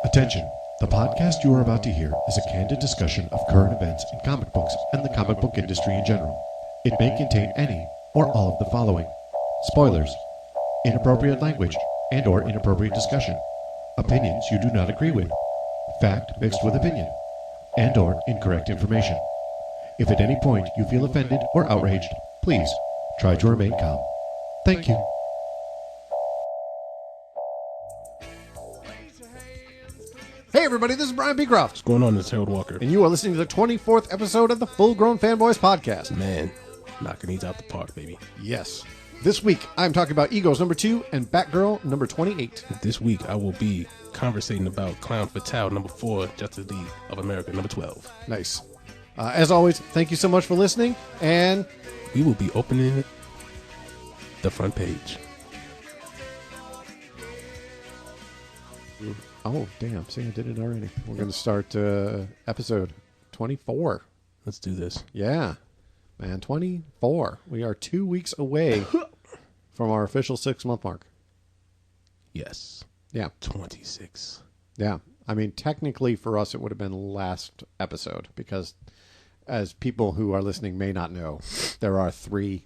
Attention! The podcast you are about to hear is a candid discussion of current events in comic books and the comic book industry in general. It may contain any or all of the following: spoilers, inappropriate language and/or inappropriate discussion, opinions you do not agree with, fact mixed with opinion, and/or incorrect information. If at any point you feel offended or outraged, please try to remain calm. Thank you. Hey everybody, this is Brian Beecroft. What's going on? This is Harold Walker. And you are listening to the 24th episode of the Full Grown Fanboys podcast. Man, knocking these out the park, baby. Yes. This week, I'm talking about Egos number 2 and Batgirl number 28. This week, I will be conversating about Clown Fatale number 4, Justice League of America number 12. Nice. As always, thank you so much for listening, and we will be opening the front page. Oh, damn. See, I did it already. We're going to start episode 24. Let's do this. Yeah. Man, 24. We are 2 weeks away from our official 6-month mark. Yes. Yeah. 26. Yeah. I mean, technically for us, it would have been last episode because, as people who are listening may not know, there are 3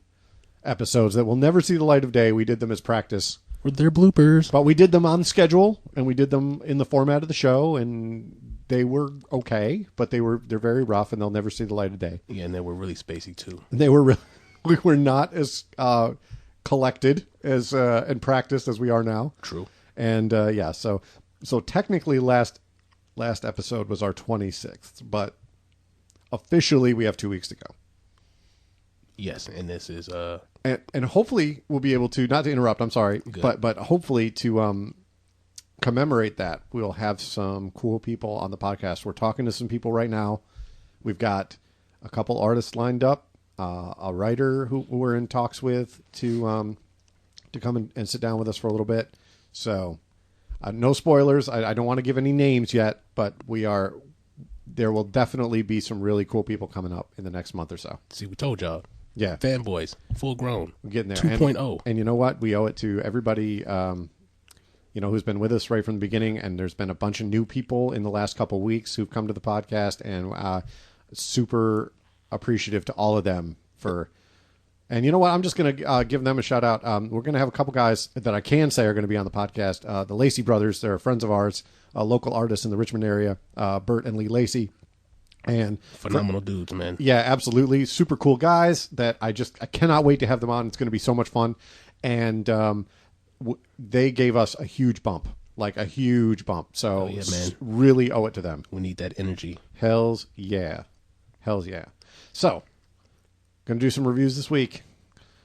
episodes that will never see the light of day. We did them as practice. They're bloopers. But we did them on schedule, and we did them in the format of the show, and they were okay, but they're very rough, and they'll never see the light of day. Yeah, and they were really spacey, too. They were we were not as collected as and practiced as we are now. True. And, yeah, so technically last episode was our 26th, but officially we have 2 weeks to go. Yes, and this is... And hopefully we'll be able to, not to interrupt, I'm sorry, but hopefully to commemorate that, we'll have some cool people on the podcast. We're talking to some people right now. We've got a couple artists lined up, a writer who we're in talks with to come and sit down with us for a little bit. So no spoilers. I don't want to give any names yet, but there will definitely be some really cool people coming up in the next month or so. See, we told y'all. Yeah. Fanboys, full grown. We're getting there. 2.0. And you know what? We owe it to everybody, who's been with us right from the beginning. And there's been a bunch of new people in the last couple of weeks who've come to the podcast, and super appreciative to all of them and you know what? I'm just going to give them a shout out. We're going to have a couple guys that I can say are going to be on the podcast. The Lacey brothers, they're friends of ours, local artists in the Richmond area, Bert and Lee Lacey. And phenomenal dudes, man. Yeah, absolutely. Super cool guys that I cannot wait to have them on. It's going to be so much fun. And they gave us a huge bump, like a huge bump. So yeah, man. Really owe it to them. We need that energy. Hells yeah. So, going to do some reviews this week.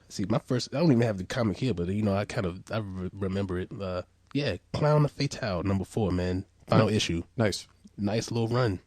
See, I don't even have the comic here, but I remember it. Yeah, Clown Fatale number 4, man. Final issue. Nice little run.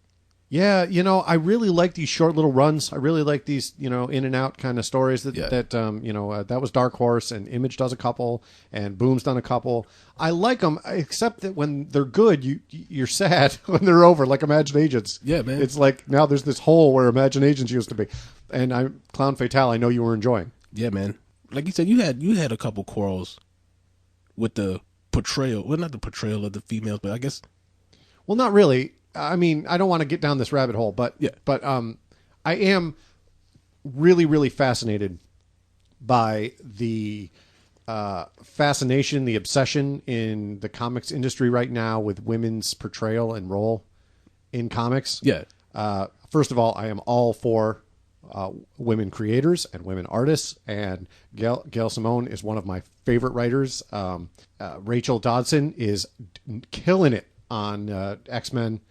Yeah, I really like these short little runs. I really like these, in and out kind of stories that was Dark Horse, and Image does a couple, and Boom's done a couple. I like them, except that when they're good, you're sad when they're over, like Imagine Agents. Yeah, man. It's like now there's this hole where Imagine Agents used to be, and Clown Fatale, I know you were enjoying. Yeah, man. Like you said, you had a couple quarrels with the portrayal. Well, not the portrayal of the females, but I guess. Well, not really. I mean, I don't want to get down this rabbit hole, but I am really, really fascinated by the fascination, the obsession in the comics industry right now with women's portrayal and role in comics. Yeah. First of all, I am all for women creators and women artists, and Gail Simone is one of my favorite writers. Rachel Dodson is killing it on X-Men.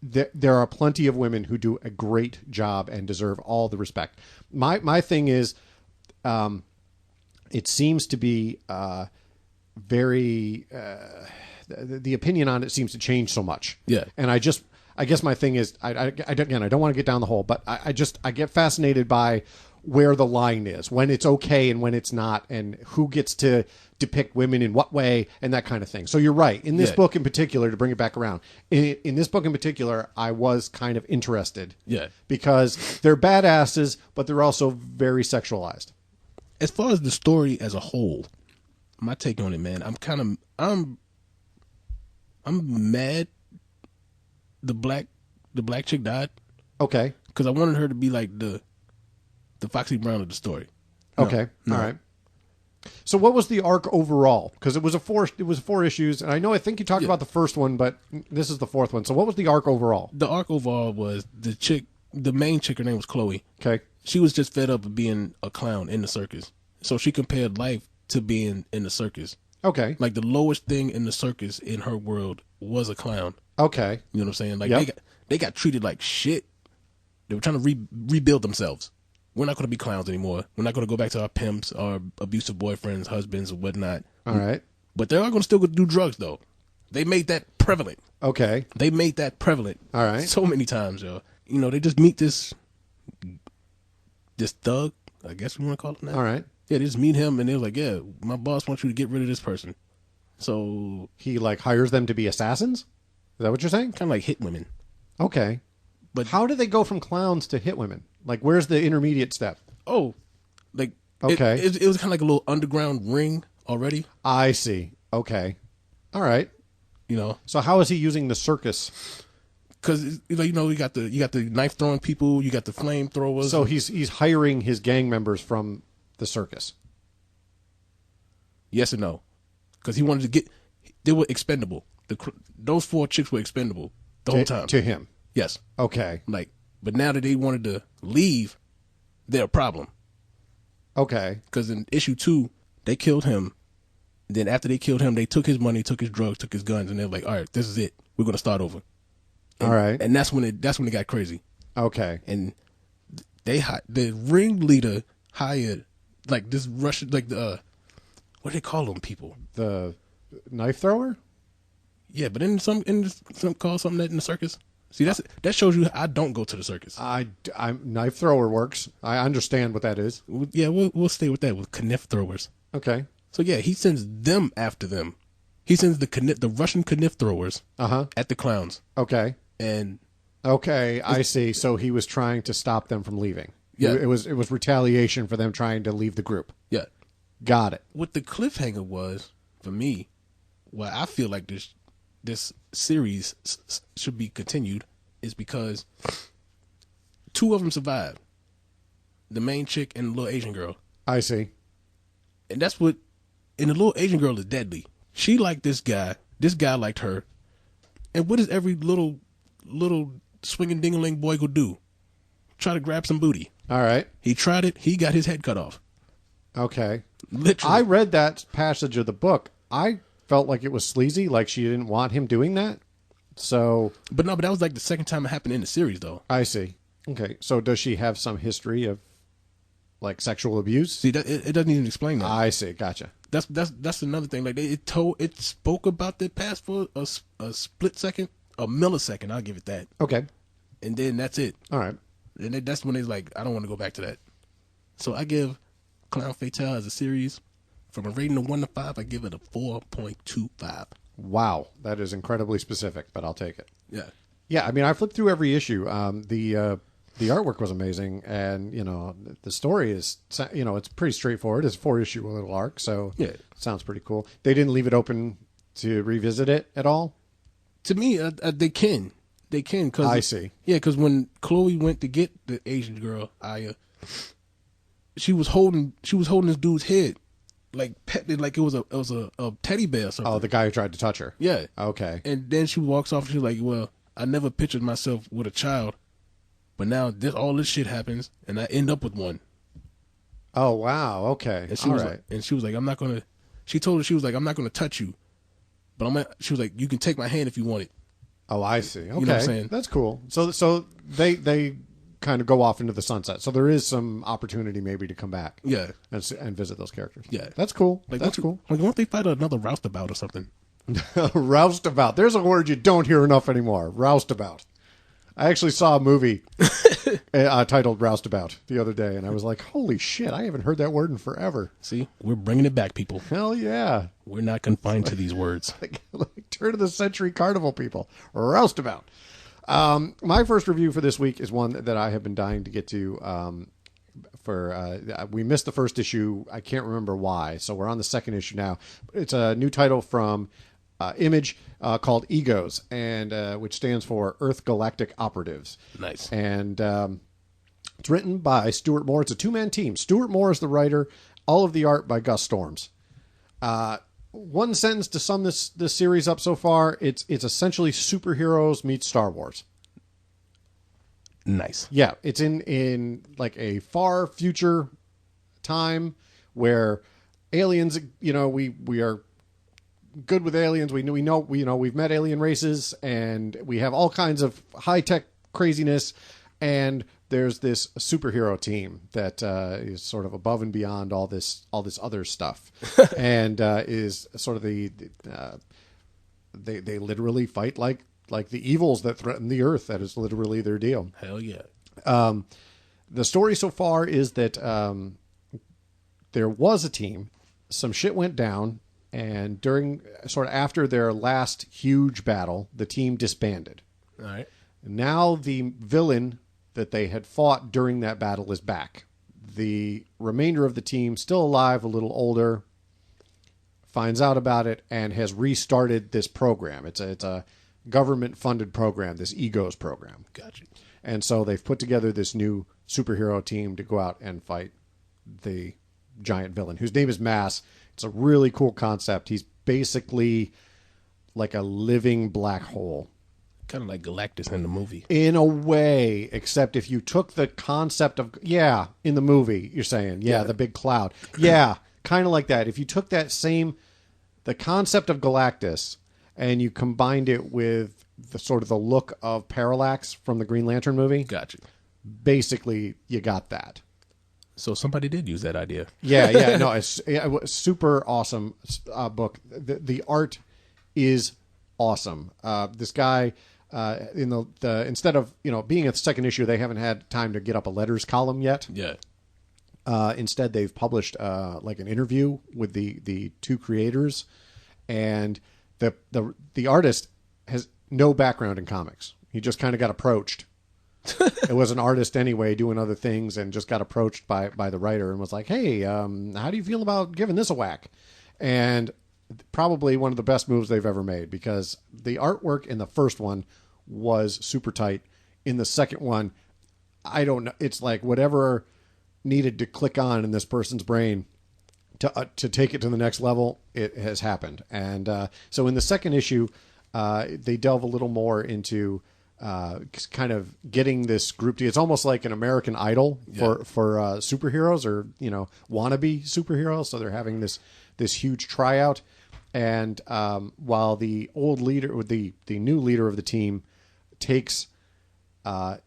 There are plenty of women who do a great job and deserve all the respect. My thing is, it seems to be very the opinion on it seems to change so much. Yeah, and I guess my thing is, I don't want to get down the hole, but I get fascinated by where the line is, when it's okay and when it's not, and who gets to depict women in what way and that kind of thing. So you're right. In this book in particular, to bring it back around, in this book in particular, I was kind of interested. Yeah. Because they're badasses, but they're also very sexualized. As far as the story as a whole, my take on it, man, I'm I'm mad the black chick died Okay. because I wanted her to be like the Foxy Brown of the story. No, Okay. no. All right. So what was the arc overall? Because it was four issues, and I think you talked about the first one, but this is the fourth one. So what was the arc overall? The arc overall was the main chick, her name was Chloe. Okay. She was just fed up of being a clown in the circus. So she compared life to being in the circus. Okay. Like the lowest thing in the circus in her world was a clown. Okay. You know what I'm saying? Like they got treated like shit. They were trying to rebuild themselves. We're not going to be clowns anymore. We're not going to go back to our pimps, our abusive boyfriends, husbands, or whatnot. All right. But they are going to still do drugs, though. They made that prevalent. Okay. They made that prevalent. All right. So many times, yo. You know, they just meet this thug, I guess we want to call it now. All right. Yeah, they just meet him, and they're like, yeah, my boss wants you to get rid of this person. So He like hires them to be assassins? Is that what you're saying? kind of like hit women. Okay. But How do they go from clowns to hit women? Like, where's the intermediate step? Like Okay. it was kind of like a little underground ring already. I see. Okay. All right. You know, So how is he using the circus? because you know you got the knife throwing people, you got the flamethrowers. So he's hiring his gang members from the circus. yes and no, because he wanted to get. They were expendable. Those 4 chicks were expendable the whole time. To him. Yes. Okay. Like, but now that they wanted to leave, they're a problem. Okay. Because in issue 2, they killed him. Then after they killed him, they took his money, took his drugs, took his guns, and they're like, "All right, this is it. We're gonna start over." And, All right. And that's when it got crazy. Okay. And the ringleader hired like this Russian, like the what do they call them people? The knife thrower? Yeah, but in some call something that in the circus. See, that shows you I don't go to the circus. I'm knife thrower works. I understand what that is. Yeah, we'll stay with that with kniff throwers. Okay. So yeah, he sends them after them. He sends the Russian kniff throwers at the clowns. Okay. And Okay, I see. So he was trying to stop them from leaving. Yeah. It was retaliation for them trying to leave the group. yeah, Got it. what the cliffhanger was for me, why I feel like this series should be continued, is because 2 of them survived. The main chick and the little Asian girl. I see. And that's what, and the little Asian girl is deadly. She liked this guy. This guy liked her. And what does every little swinging ding-a-ling boy go do? Try to grab some booty. All right. He tried it. He got his head cut off. Okay. Literally. I read that passage of the book. I felt like it was sleazy, like she didn't want him doing that. So But that was like the second time it happened in the series, though. I see. Okay. So does she have some history of like sexual abuse? See, it doesn't even explain that. I see. Gotcha. That's another thing. Like it spoke about the past for a split second, a millisecond. I'll give it that. Okay. And then that's it. All right. And that's when it's like, I don't want to go back to that. So I give Clown Fatale as a series, from a rating of 1 to 5, I give it a 4.25. Wow. That is incredibly specific, but I'll take it. Yeah. Yeah. I mean, I flipped through every issue. The artwork was amazing, and the story is it's pretty straightforward. It's a 4-issue little arc, so Yeah. it sounds pretty cool. They didn't leave it open to revisit it at all. To me, they can. They can. Cause, I see. Yeah, because when Chloe went to get the Asian girl, Aya, she was holding this dude's head, like like it was a teddy bear or something. Oh, the guy who tried to touch her. Yeah. Okay. And then she walks off and she's like, well, I never pictured myself with a child, but now all this shit happens and I end up with one. Oh wow. Okay. And she All was right. like, I'm not gonna. She told her, she was like, I'm not gonna touch you, but she was like, you can take my hand if you want it. Oh, I see. Okay. You know what I'm saying? That's cool. So they kind of go off into the sunset. So there is some opportunity maybe to come back. Yeah. And visit those characters. Yeah. That's cool. Like That's cool. Like, why don't they fight another roustabout or something? Roustabout. There's a word you don't hear enough anymore. Roustabout. I actually saw a movie titled Roustabout the other day, and I was like, holy shit, I haven't heard that word in forever. See, we're bringing it back, people. Hell yeah. We're not confined to these words. like turn of the century carnival people. Roustabout. My first review for this week is one that I have been dying to get to. We missed the first issue. I can't remember why, so we're on the second issue now. It's a new title from image called Egos, and which stands for Earth Galactic Operatives. Nice. And it's written by Stuart Moore. It's a two-man team. Stuart Moore is the writer. All of the art by Gus Storms. One sentence to sum this series up so far: it's essentially superheroes meets Star Wars. Nice. Yeah, it's in like a far future time where aliens. We are good with aliens. We've met alien races, and we have all kinds of high tech craziness. And there's this superhero team that is sort of above and beyond all this other stuff, and is sort of they literally fight like the evils that threaten the Earth. That is literally their deal. Hell yeah. The story so far is that there was a team, some shit went down, and after their last huge battle, the team disbanded. All right. Now the villain that they had fought during that battle is back. The remainder of the team, still alive, a little older, finds out about it and has restarted this program. It's a government-funded program, this Egos program. Gotcha. And so they've put together this new superhero team to go out and fight the giant villain, whose name is Mass. It's a really cool concept. He's basically like a living black hole. Kind of like Galactus in the movie. In a way, except if you took the concept of, in the movie, you're saying, the big cloud. Yeah, kind of like that. If you took the concept of Galactus and you combined it with the sort of the look of Parallax from the Green Lantern movie. Gotcha. Basically, you got that. So somebody did use that idea. Yeah. No, it was super awesome book. The art is awesome. This guy... in the instead of being at the second issue, they haven't had time to get up a letters column yet. Yeah. Instead, they've published like an interview with the two creators, and the artist has no background in comics. He just kind of got approached. It was an artist anyway, doing other things, and just got approached by the writer and was like, "Hey, how do you feel about giving this a whack?" And probably one of the best moves they've ever made, because the artwork in the first one was super tight. In the second one, I don't know. It's like whatever needed to click on in this person's brain to take it to the next level, it has happened. And so in the second issue, they delve a little more into kind of getting this group together. It's almost like an American Idol for superheroes, or wannabe superheroes. So they're having this huge tryout. And while the old leader, the new leader of the team, takes a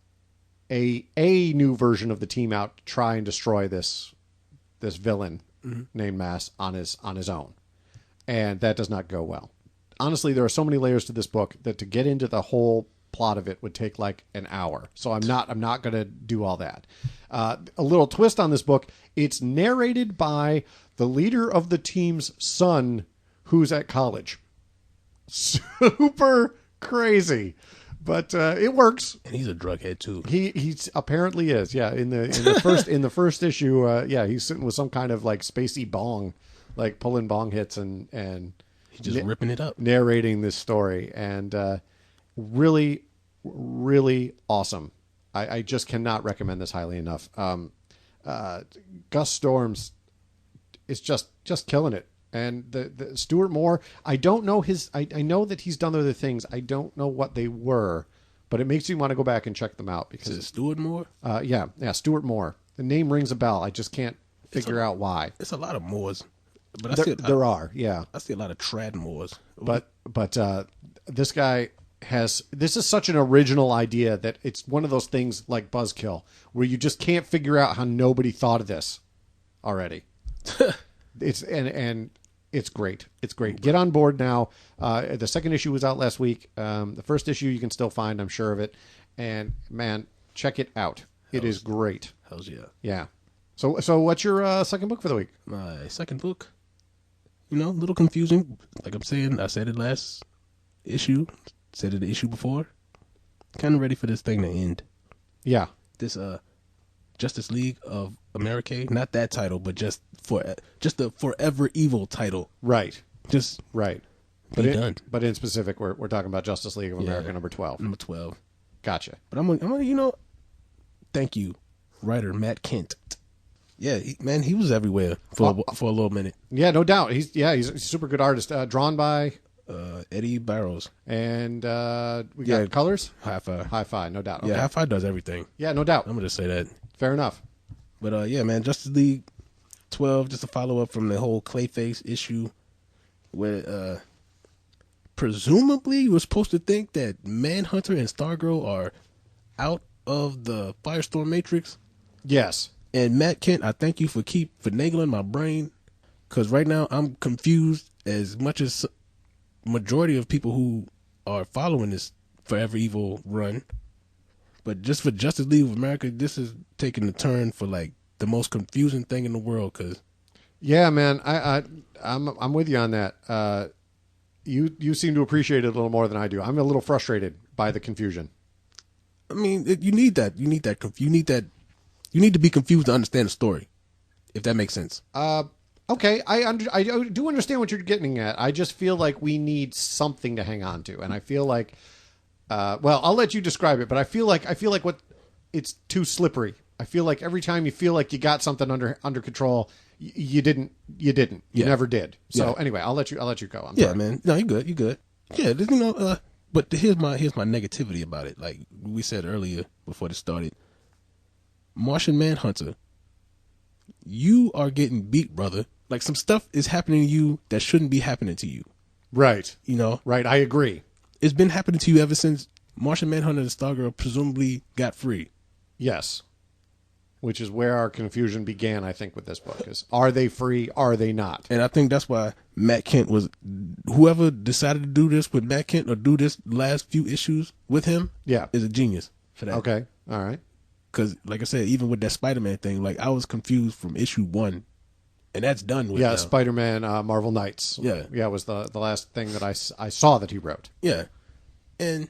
new version of the team out to try and destroy this villain named Mass on his own, and that does not go well. Honestly, there are so many layers to this book that to get into the whole plot of it would take like an hour. So I'm not going to do all that. A little twist on this book: it's narrated by the leader of the team's son, who's at college. Super crazy, but it works. And he's a drughead too. He's apparently is. Yeah, in the first issue, he's sitting with some kind of like spacey bong, like pulling bong hits and he's just ripping it up, narrating this story, and really, really awesome. I just cannot recommend this highly enough. Gus Storms is just killing it. And the Stuart Moore, I don't know I know that he's done other things. I don't know what they were, but it makes me want to go back and check them out. Because is it Stuart Moore? Yeah, Stuart Moore. The name rings a bell. I just can't figure out why. It's a lot of Moores, but there are. I see a lot of trad Moores. But this guy this is such an original idea that it's one of those things like Buzzkill, where you just can't figure out how nobody thought of this already. It's great. It's great. Get on board now. The second issue was out last week. The first issue you can still find, I'm sure of it. And man, check it out. It is great. Hells yeah. Yeah. So what's your second book for the week? My second book, a little confusing. Like I'm saying, I said it last issue, said it the issue before. Kind of ready for this thing to end. Yeah. This Justice League of America, not that title, but just the Forever Evil title. Right. Just right. Done. But in specific, we're talking about Justice League of America number 12. Number 12. Gotcha. But I'm gonna, thank you, writer Matt Kent. Yeah, he was everywhere for a little minute. Yeah, no doubt. He's a super good artist. Drawn by Eddie Barrows. And we got colors? Hi-Fi, no doubt. Okay. Yeah, Hi-Fi does everything. Yeah, no doubt. I'm going to just say that. Fair enough. But yeah, man, Justice League 12, just a follow-up from the whole Clayface issue where presumably you were supposed to think that Manhunter and Stargirl are out of the Firestorm Matrix. Yes. And Matt Kent, I thank you for finagling my brain, because right now I'm confused as much as majority of people who are following this Forever Evil run. But just for Justice League of America, this is taking a turn for like the most confusing thing in the world. Cause yeah, man, I'm with you on that. You seem to appreciate it a little more than I do. I'm a little frustrated by the confusion. I mean, you need that. You need that. You need to be confused to understand the story, if that makes sense. Okay, I do understand what you're getting at. I just feel like we need something to hang on to, and I feel like, well, I'll let you describe it, but I feel like it's too slippery. I feel like every time you feel like you got something under control, you didn't. You never did. So anyway, I'll let you go. I'm sorry. Man. No, you good. Yeah, but here's my negativity about it. Like we said earlier before this started, Martian Manhunter, you are getting beat, brother. Like some stuff is happening to you that shouldn't be happening to you. Right. Right. I agree. It's been happening to you ever since Martian Manhunter and Stargirl presumably got free. Yes. Which is where our confusion began, I think, with this book. Is are they free? Are they not? And I think that's why Matt Kent whoever decided to do this with Matt Kent or do this last few issues with him is a genius for that. Okay. All right. Because, like I said, even with that Spider-Man thing, like I was confused from issue 1, and that's done with. Yeah, Spider-Man, Marvel Knights. Yeah, was the last thing that I saw that he wrote. Yeah, and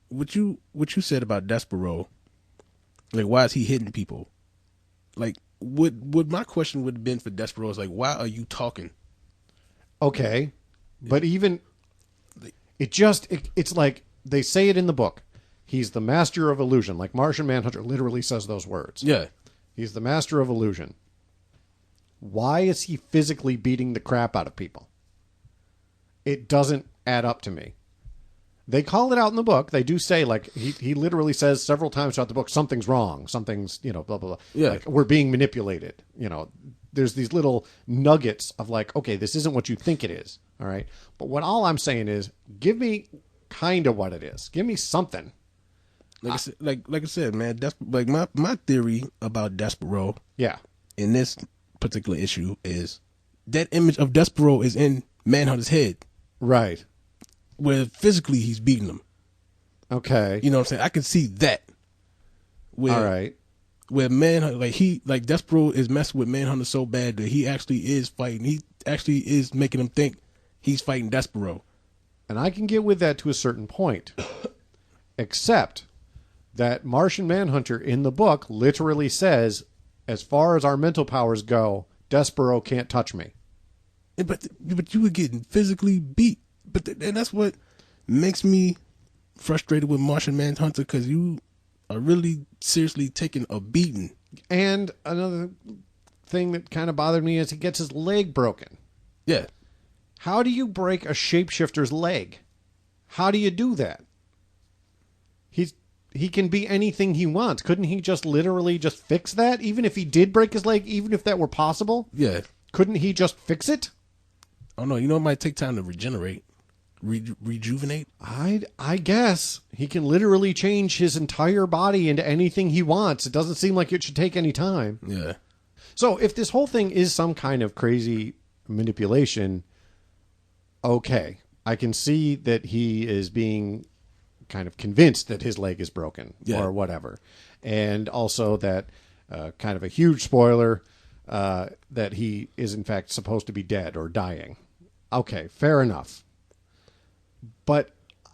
what you said about Despero, like why is he hitting people? Like, what my question would have been for Despero is like, why are you talking? Okay, but even it's like they say it in the book. He's the master of illusion. Like Martian Manhunter literally says those words. Yeah. He's the master of illusion. Why is he physically beating the crap out of people? It doesn't add up to me. They call it out in the book. They do say, like, he literally says several times throughout the book, something's wrong. Something's, blah, blah, blah. Yeah. Like, we're being manipulated. There's these little nuggets of like, okay, this isn't what you think it is. All right. But all I'm saying is, give me kind of what it is. Give me something. Like I said, man, like my theory about Despero, in this particular issue is that image of Despero is in Manhunter's head, right? Where physically he's beating him. Okay, you know what I'm saying? I can see that. All right, where Manhunter, like Despero is messing with Manhunter so bad that he actually is fighting. He actually is making him think he's fighting Despero, and I can get with that to a certain point, except that Martian Manhunter in the book literally says, as far as our mental powers go, Despero can't touch me. But you were getting physically beat. And that's what makes me frustrated with Martian Manhunter, because you are really seriously taking a beating. And another thing that kind of bothered me is he gets his leg broken. Yeah. How do you break a shapeshifter's leg? How do you do that? He can be anything he wants. Couldn't he just literally just fix that? Even if he did break his leg, even if that were possible? Yeah. Couldn't he just fix it? Oh, no. It might take time to regenerate. Rejuvenate? I guess. He can literally change his entire body into anything he wants. It doesn't seem like it should take any time. Yeah. So if this whole thing is some kind of crazy manipulation, okay. I can see that he is being kind of convinced that his leg is broken or whatever. And also that kind of a huge spoiler that he is in fact supposed to be dead or dying. Okay, fair enough. But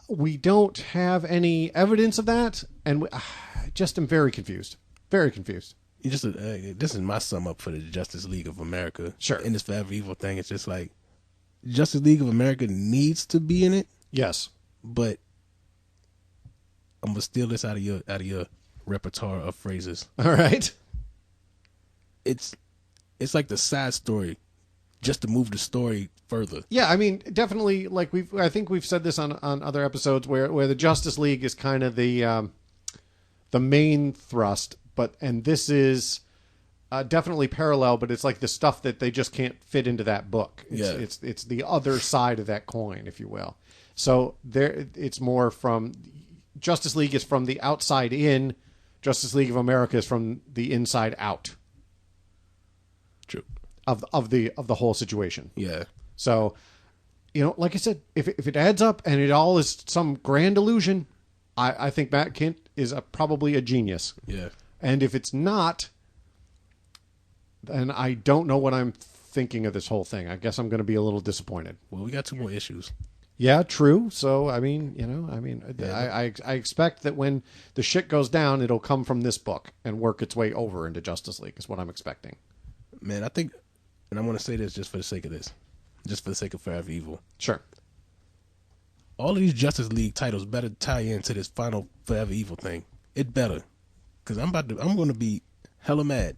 we don't have any evidence of that, and I just am very confused. Very confused. This is my sum up for the Justice League of America. Sure. In this Forever Evil thing, it's just like, Justice League of America needs to be in it, Yes. but I'm gonna steal this out of your repertoire of phrases. All right. It's like the side story, just to move the story further. Yeah, I mean, definitely. Like I think we've said this on other episodes where the Justice League is kind of the main thrust, and this is definitely parallel, but it's like the stuff that they just can't fit into that book. It's the other side of that coin, if you will. So it's more from Justice League is from the outside in. Justice League of America is from the inside out. True. Of the whole situation. Yeah. So, like I said, if it adds up and it all is some grand illusion, I think Matt Kent is probably a genius. Yeah. And if it's not, then I don't know what I'm thinking of this whole thing. I guess I'm going to be a little disappointed. Well, we got 2 more issues. Yeah, true. So, I mean, I expect that when the shit goes down, it'll come from this book and work its way over into Justice League is what I'm expecting. Man, I think, and I want to say this just for the sake of this, just for the sake of Forever Evil. Sure. All of these Justice League titles better tie into this final Forever Evil thing. It better. Because I'm going to be hella mad.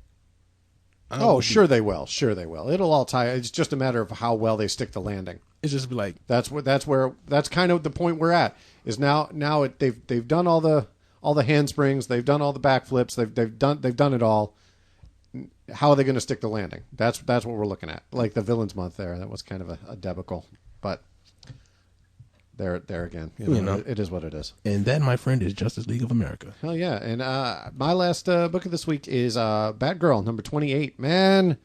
Oh, sure they will. Sure they will. It'll all tie. It's just a matter of how well they stick the landing. It's just like that's kind of the point we're at. Is now they've done all the handsprings, they've done all the backflips, they've done it all. How are they going to stick the landing? That's what we're looking at. Like the Villains Month there, that was kind of a debacle, but there again, it is what it is. And that, my friend, is Justice League of America. Hell yeah! And my last book of this week is Batgirl number 28. Man,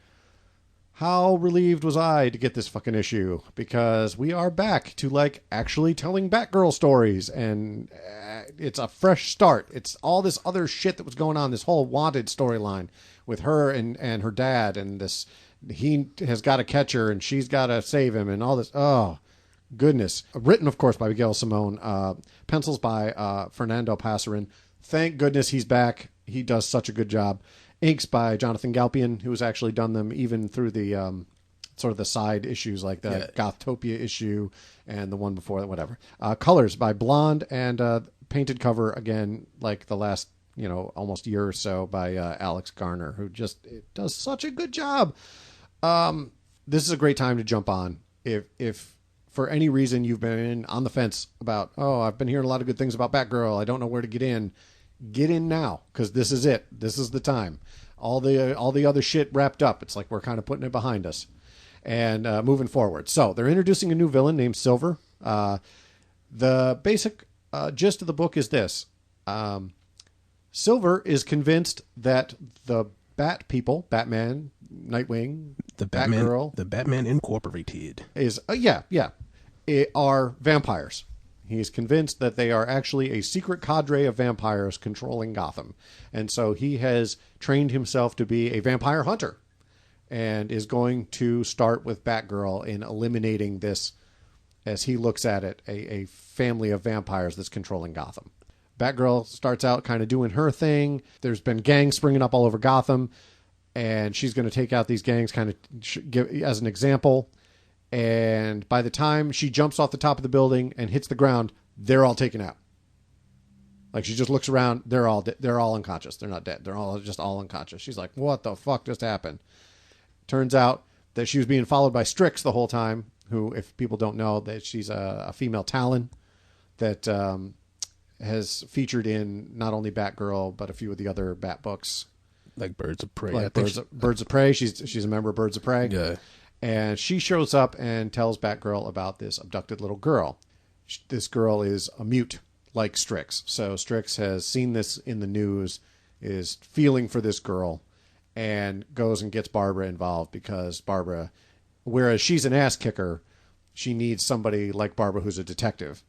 how relieved was I to get this fucking issue, because we are back to like actually telling Batgirl stories, and it's a fresh start. It's all this other shit that was going on, this whole Wanted storyline with her and her dad, and this he has got to catch her and she's got to save him, and all this. Oh goodness! Written, of course, by Miguel Simon, pencils by Fernando Passarin. Thank goodness he's back. He does such a good job. Inks by Jonathan Galpian, who has actually done them even through the sort of the side issues like the Gothtopia issue and the one before that, whatever. Colors by Blonde, and painted cover again, like the last almost year or so, by Alex Garner, who just does such a good job. This is a great time to jump on. If for any reason you've been on the fence about, I've been hearing a lot of good things about Batgirl, I don't know where to get in. Get in now, because this is it. This is the time. All the other shit wrapped up. It's like we're kind of putting it behind us and moving forward. So they're introducing a new villain named Silver. The basic gist of the book is this. Silver is convinced that the Bat people, Batman, Nightwing, Batgirl, the Batman Incorporated, is are vampires. He's convinced that they are actually a secret cadre of vampires controlling Gotham. And so he has trained himself to be a vampire hunter and is going to start with Batgirl in eliminating this, as he looks at it, a family of vampires that's controlling Gotham. Batgirl starts out kind of doing her thing. There's been gangs springing up all over Gotham, and she's going to take out these gangs kind of give as an example. And by the time she jumps off the top of the building and hits the ground, they're all taken out. Like, she just looks around, they're all unconscious. They're not dead. They're all unconscious. She's like, what the fuck just happened? Turns out that she was being followed by Strix the whole time, who, if people don't know, that she's a female Talon that has featured in not only Batgirl, but a few of the other Bat books. Like Birds of Prey. Like Birds of Prey. She's a member of Birds of Prey. Yeah. And she shows up and tells Batgirl about this abducted little girl. This girl is a mute, like Strix. So Strix has seen this in the news, is feeling for this girl, and goes and gets Barbara involved, because Barbara, whereas she's an ass kicker, she needs somebody like Barbara who's a detective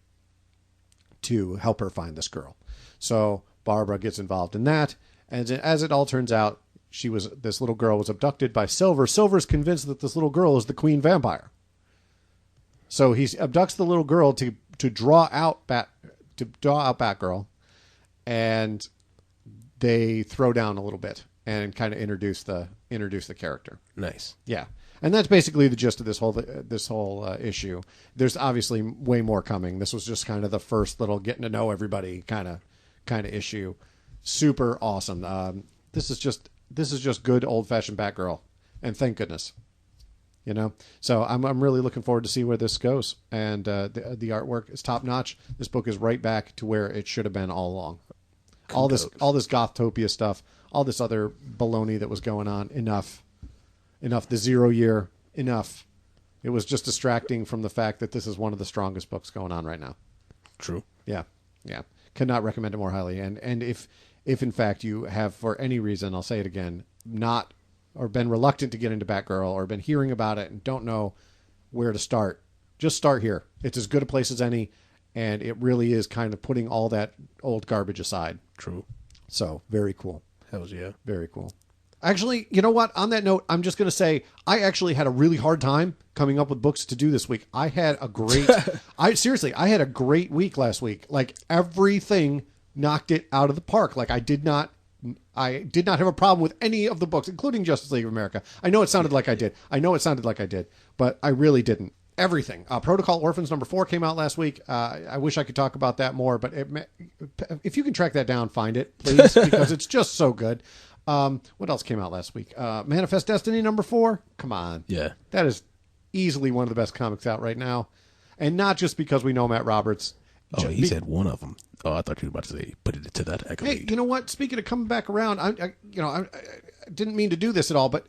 to help her find this girl. So Barbara gets involved in that. And as it all turns out, this little girl was abducted by Silver. Silver's convinced that this little girl is the queen vampire. So he abducts the little girl to draw out Batgirl, and they throw down a little bit and kind of introduce the character. Nice. Yeah. And that's basically the gist of this whole issue. There's obviously way more coming. This was just kind of the first little getting to know everybody kind of issue. Super awesome. This is just good old fashioned Batgirl, and thank goodness. You know, so I'm really looking forward to see where this goes. And the artwork is top notch. This book is right back to where it should have been all along. All this Gothtopia stuff, all this other baloney that was going on. Enough. The 0 year. Enough. It was just distracting from the fact that this is one of the strongest books going on right now. True. Yeah. Cannot recommend it more highly. And if in fact you have, for any reason, I'll say it again, not or been reluctant to get into Batgirl or been hearing about it and don't know where to start, just start here. It's as good a place as any, and it really is kind of putting all that old garbage aside. True. So, very cool. Hells yeah. Very cool. Actually, you know what? On that note, I'm just going to say I actually had a really hard time coming up with books to do this week. I had a great I had a great week last week. Like, everything knocked it out of the park. Like, I did not have a problem with any of the books, including Justice League of America. I know it sounded like I did, but I really didn't. Everything. Protocol Orphans #4 came out last week. I wish I could talk about that more, but if you can track that down, find it, please, because it's just so good. What else came out last week? Manifest Destiny #4. Come on. Yeah. That is easily one of the best comics out right now. And not just because we know Matt Roberts. Oh, he said one of them. Oh, I thought you were about to say put it to that accolade. Hey, you know what? Speaking of coming back around, I didn't mean to do this at all, but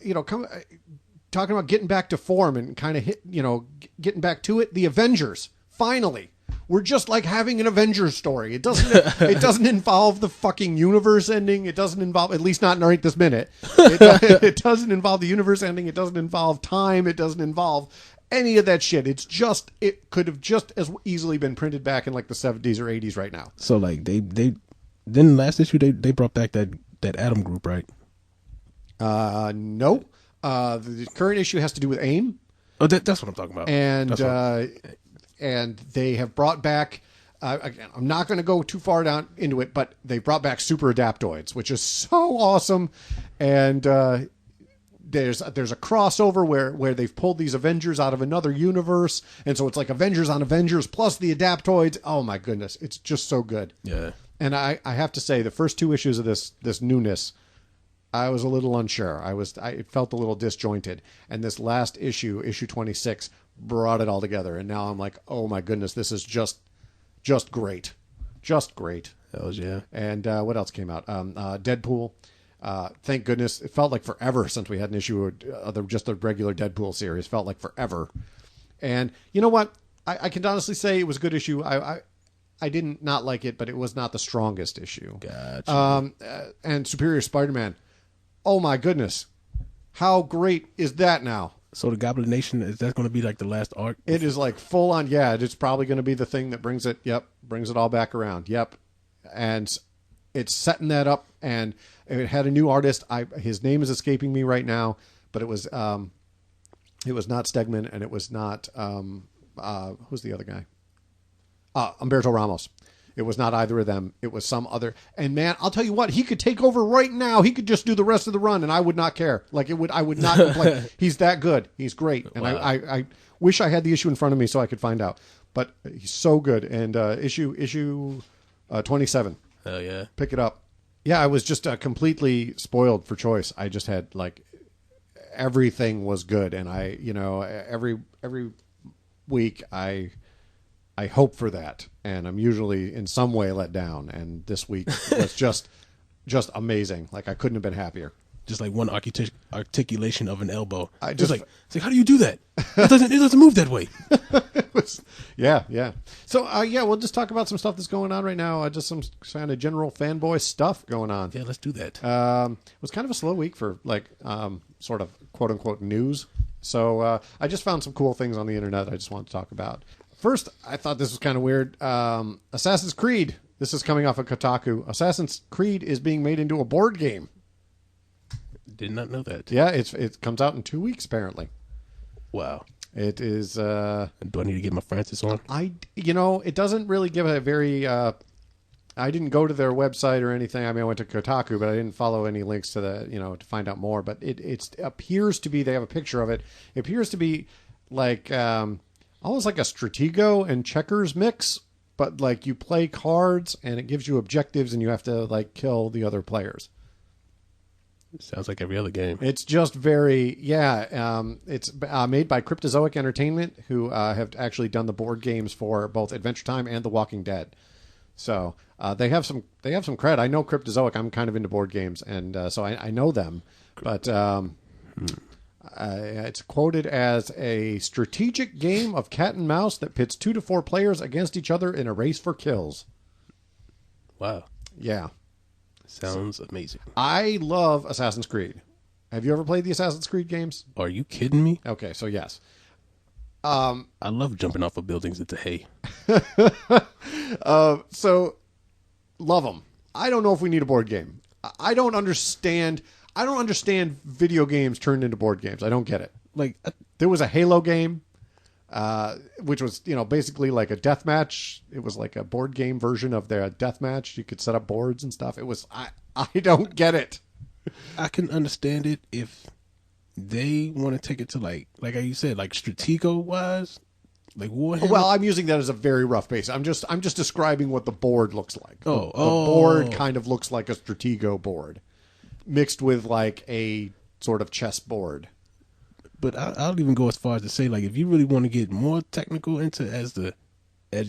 talking about getting back to form and kind of getting back to it. The Avengers, finally. We're just like having an Avengers story. It doesn't involve the fucking universe ending. It doesn't involve, at least not right this minute. It doesn't involve the universe ending. It doesn't involve time. It doesn't involve any of that shit. It could have just as easily been printed back in like the 70s or 80s right now. So like they then last issue they brought back that Atom group, right? No. The current issue has to do with AIM. Oh, that's what I'm talking about. And they have brought back, again, I'm not going to go too far down into it, but they brought back super adaptoids, which is so awesome. And there's a crossover where they've pulled these Avengers out of another universe. And so it's like Avengers on Avengers plus the adaptoids. Oh, my goodness. It's just so good. Yeah. And I have to say, the first two issues of this newness, I was a little unsure. It felt a little disjointed. And this last issue 26, brought it all together. And now I'm like, oh my goodness, this is just great. Just great. Hells yeah. And what else came out? Deadpool. Thank goodness. It felt like forever since we had an issue of just the regular Deadpool series. Felt like forever. And you know what? I can honestly say it was a good issue. I didn't not like it, but it was not the strongest issue. Gotcha. And Superior Spider-Man. Oh my goodness. How great is that now? So the Goblin Nation, is that going to be like the last arc? It is like full on. Yeah, it's probably going to be the thing that brings it all back around. Yep. And it's setting that up, and it had a new artist. His name is escaping me right now, but it was not Stegman, and it was not, who's the other guy? Humberto Ramos. It was not either of them. It was some other. And man, I'll tell you what, he could take over right now. He could just do the rest of the run, and I would not care. I would not complain. He's that good. He's great. And wow. I wish I had the issue in front of me so I could find out. But he's so good. And issue 27. Hell yeah. Pick it up. Yeah, I was just completely spoiled for choice. I just had everything was good, and every week I hope for that, and I'm usually in some way let down. And this week was just amazing. Like, I couldn't have been happier. Just like one articulation of an elbow. It's like, how do you do that? It doesn't move that way. Yeah. So we'll just talk about some stuff that's going on right now. Just some kind of general fanboy stuff going on. Yeah, let's do that. It was kind of a slow week for sort of quote unquote news. So I just found some cool things on the internet I just want to talk about. First, I thought this was kind of weird. Assassin's Creed. This is coming off of Kotaku. Assassin's Creed is being made into a board game. Did not know that. Yeah, it comes out in 2 weeks, apparently. Wow. It is... Do I need to get my Francis on? It doesn't really give a very I didn't go to their website or anything. I mean, I went to Kotaku, but I didn't follow any links to to find out more. But it appears to be, they have a picture of it. It appears to be like almost like a Stratego and checkers mix, but like you play cards and it gives you objectives and you have to like kill the other players. Sounds like every other game. It's just very, it's made by Cryptozoic Entertainment, who have actually done the board games for both Adventure Time and The Walking Dead. So they have some cred. I know Cryptozoic. I'm kind of into board games, and so I know them. But it's quoted as a strategic game of cat and mouse that pits 2 to 4 players against each other in a race for kills. Wow. Yeah. Sounds amazing. I love Assassin's Creed. Have you ever played the Assassin's Creed games? Are you kidding me? Okay, so yes. I love jumping off of buildings into hay. So love them. I don't know if we need a board game. I don't understand video games turned into board games. I don't get it. Like there was a Halo game, which was, basically like a deathmatch. It was like a board game version of their deathmatch. You could set up boards and stuff. It was, I don't get it. I can understand it if they want to take it to like you said, like Stratego wise, like Warhammer. Well, I'm using that as a very rough base. I'm just describing what the board looks like. The board kind of looks like a Stratego board mixed with like a sort of chess board. But I'll even go as far as to say, like, if you really want to get more technical into if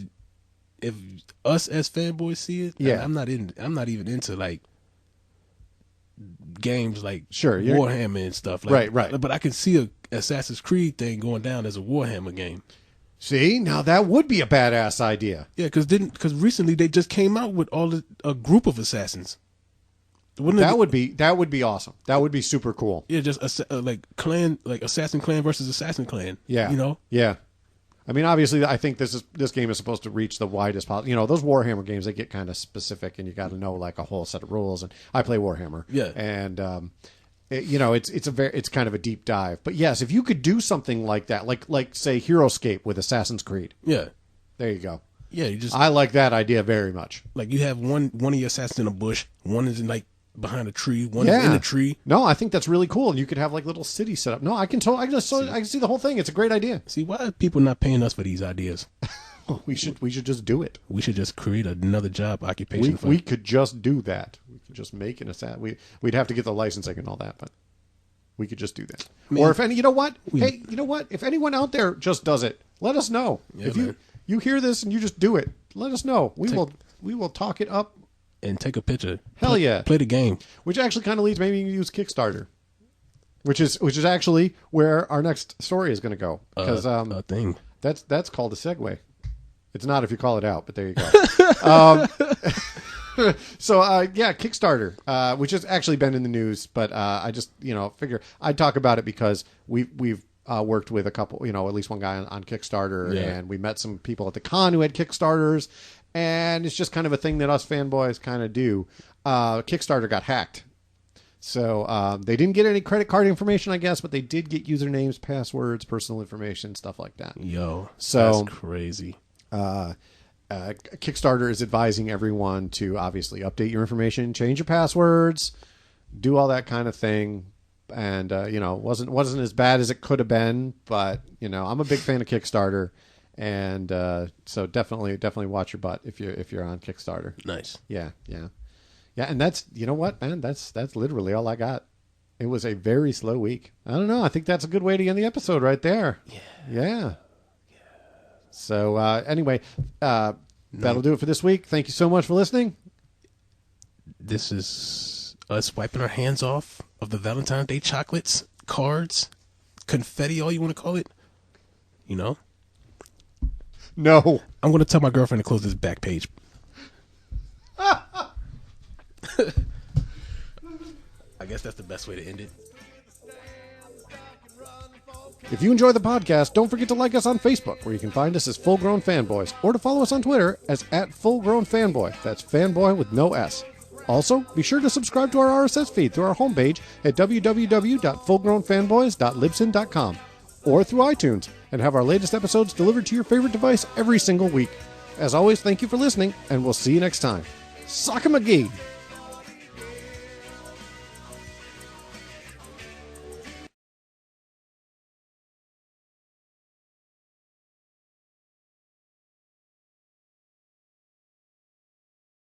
us as fanboys see it, yeah, I'm not even into like games like Warhammer and stuff. Like, right. But I can see a Assassin's Creed thing going down as a Warhammer game. See, now that would be a badass idea. Yeah, because recently they just came out with a group of assassins. That would be awesome. That would be super cool. Yeah, just like Assassin Clan versus Assassin Clan. Yeah, Yeah. I mean, obviously, I think this game is supposed to reach the widest possible. Those Warhammer games, they get kind of specific, and you got to know like a whole set of rules. And I play Warhammer. Yeah, and it's kind of a deep dive. But yes, if you could do something like that, like say HeroScape with Assassin's Creed. Yeah, there you go. Yeah, I like that idea very much. Like you have one of your assassins in a bush, one is in like behind a tree, one is in a tree. No, I think that's really cool, and you could have like little cities set up. No, I can see the whole thing. It's a great idea. See, why are people not paying us for these ideas? we should just do it. We should just create another job occupation. We could just do that. We could just make an assassin. We'd have to get the licensing and all that, but we could just do that. Or if any, you know what? If anyone out there just does it, let us know. Yeah, if you hear this and you just do it, let us know. We will talk it up. And take a picture. Hell yeah. Play the game. Which actually kind of leads, maybe you can use Kickstarter. Which is actually where our next story is going to go. Because a thing. That's called a segue. It's not if you call it out, but there you go. So Kickstarter, which has actually been in the news, but I just figure I'd talk about it because we've worked with a couple, at least one guy on Kickstarter, and we met some people at the con who had Kickstarters. And it's just kind of a thing that us fanboys kind of do. Kickstarter got hacked. So they didn't get any credit card information, I guess, but they did get usernames, passwords, personal information, stuff like that. That's crazy. Kickstarter is advising everyone to obviously update your information, change your passwords, do all that kind of thing. And, wasn't as bad as it could have been. But, I'm a big fan of Kickstarter. And so definitely watch your butt if you're on Kickstarter. Nice. Yeah. And that's, you know what, man, that's literally all I got. It was a very slow week. I don't know. I think that's a good way to end the episode right there. Yeah. So anyway, that'll do it for this week. Thank you so much for listening. This is us wiping our hands off of the Valentine's Day chocolates, cards, confetti, all you want to call it. No. I'm going to tell my girlfriend to close this back page. I guess that's the best way to end it. If you enjoy the podcast, don't forget to like us on Facebook, where you can find us as Full Grown Fanboys, or to follow us on Twitter as @FullGrownFanboy. That's fanboy with no S. Also, be sure to subscribe to our RSS feed through our homepage at www.fullgrownfanboys.libsyn.com or through iTunes, and have our latest episodes delivered to your favorite device every single week. As always, thank you for listening, and we'll see you next time. Soccer McGee.